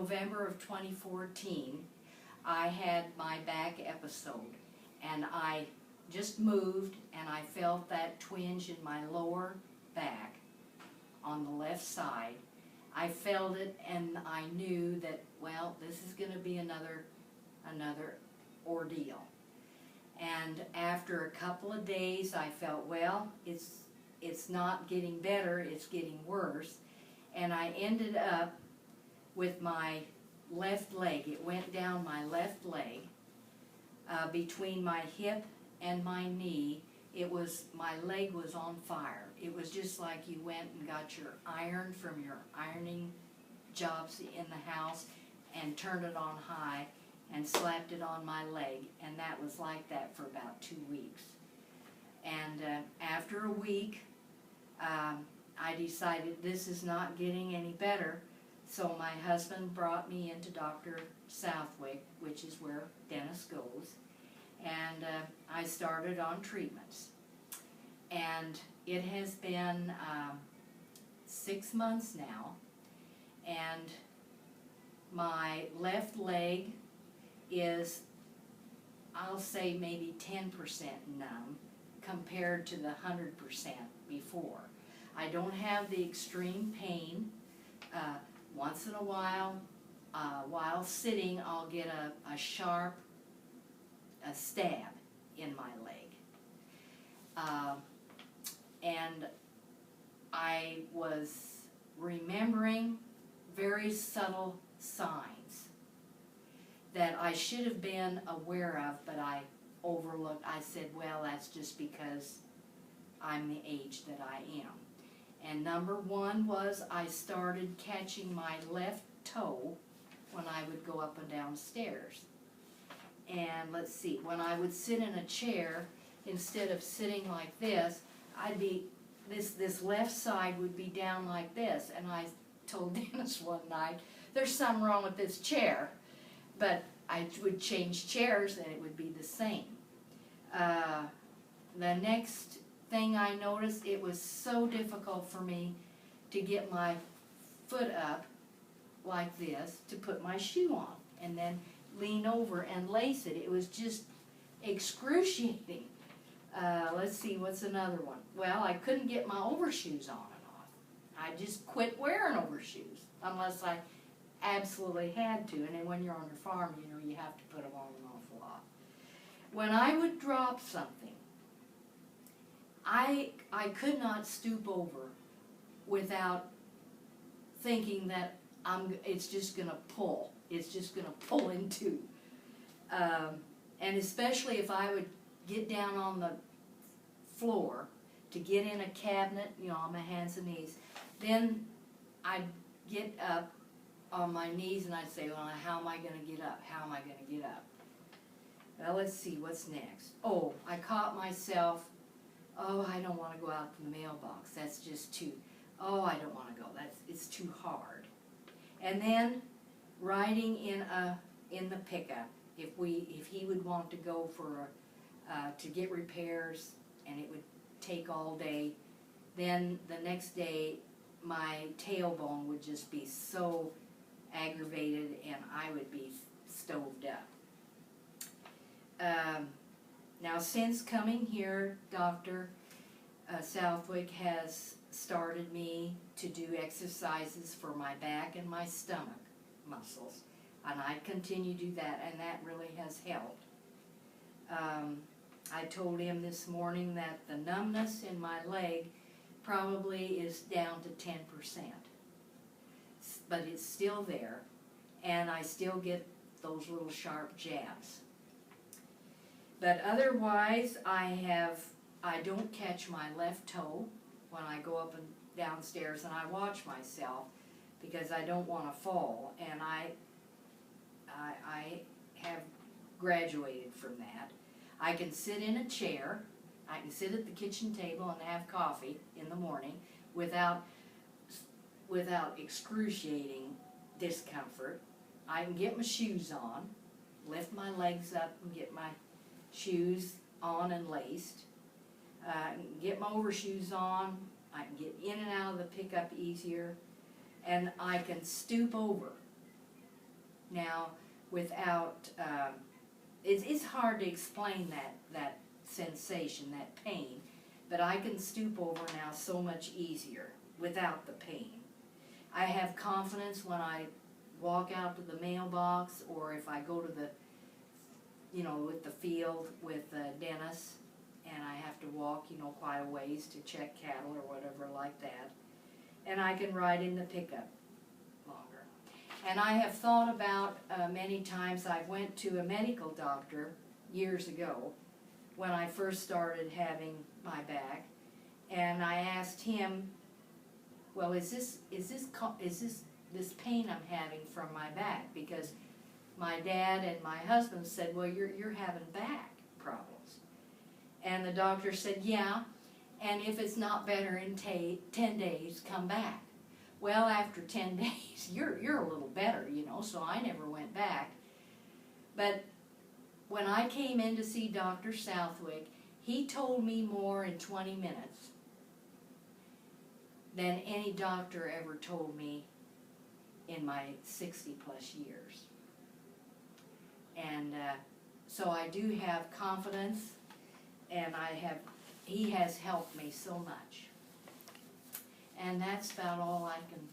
November of 2014, I had my back episode, and I just moved and I felt that twinge in my lower back on the left side. I felt it and I knew that, well, this is going to be another ordeal. And after a couple of days I felt, well, it's not getting better, it's getting worse. And I ended up with my left leg. It went down my left leg, between my hip and my knee. My leg was on fire. It was just like you went and got your iron from your ironing jobs in the house and turned it on high and slapped it on my leg, and that was like that for about 2 weeks. And after a week, I decided this is not getting any better, so my husband brought me into Dr. Southwick, which is where Dennis goes, and I started on treatments. And it has been 6 months now, and my left leg is, I'll say, maybe 10% numb compared to the 100% before. I don't have the extreme pain. Once in a while sitting, I'll get a sharp stab in my leg. And I was remembering very subtle signs that I should have been aware of, but I overlooked. I said, well, that's just because I'm the age that I am. And number one was I started catching my left toe when I would go up and down stairs. And let's see, when I would sit in a chair, instead of sitting like this, this left side would be down like this. And I told Dennis one night, there's something wrong with this chair. But I would change chairs and it would be the same. The next thing I noticed, it was so difficult for me to get my foot up like this to put my shoe on and then lean over and lace it. It was just excruciating. Let's see, what's another one? Well, I couldn't get my overshoes on and off. I just quit wearing overshoes unless I absolutely had to. And then when you're on your farm, you know, you have to put them on an awful lot. When I would drop something, I could not stoop over without thinking that it's just going to pull. It's just going to pull in two. And especially if I would get down on the floor to get in a cabinet, you know, on my hands and knees, then I'd get up on my knees and I'd say, well, how am I going to get up? How am I going to get up? Well, let's see, what's next? Oh, I caught myself, oh, I don't want to go out to the mailbox. That's just too, oh, I don't want to go. It's too hard. And then riding in the pickup, if he would want to go for to get repairs and it would take all day, then the next day my tailbone would just be so aggravated and I would be stoved up. Now, since coming here, Dr. Southwick has started me to do exercises for my back and my stomach muscles, and I continue to do that, and that really has helped. I told him this morning that the numbness in my leg probably is down to 10%, but it's still there, and I still get those little sharp jabs. But otherwise, I don't catch my left toe when I go up and downstairs, and I watch myself because I don't want to fall, and I have graduated from that. I can sit in a chair, I can sit at the kitchen table and have coffee in the morning without excruciating discomfort. I can get my shoes on, lift my legs up and get my shoes on and laced. I can get my overshoes on, I can get in and out of the pickup easier, and I can stoop over now without, it's hard to explain that sensation, that pain, but I can stoop over now so much easier without the pain. I have confidence when I walk out to the mailbox, or if I go to the, with the field with Dennis, and I have to walk, quite a ways to check cattle or whatever like that. And I can ride in the pickup longer. And I have thought about many times, I went to a medical doctor years ago when I first started having my back, and I asked him, well, is this pain I'm having from my back? Because my dad and my husband said, well, you're having back problems. And the doctor said, yeah, and if it's not better in 10 days, come back. Well, after 10 days, you're a little better, so I never went back. But when I came in to see Dr. Southwick, he told me more in 20 minutes than any doctor ever told me in my 60-plus years. And so I do have confidence, and he has helped me so much. And that's about all I can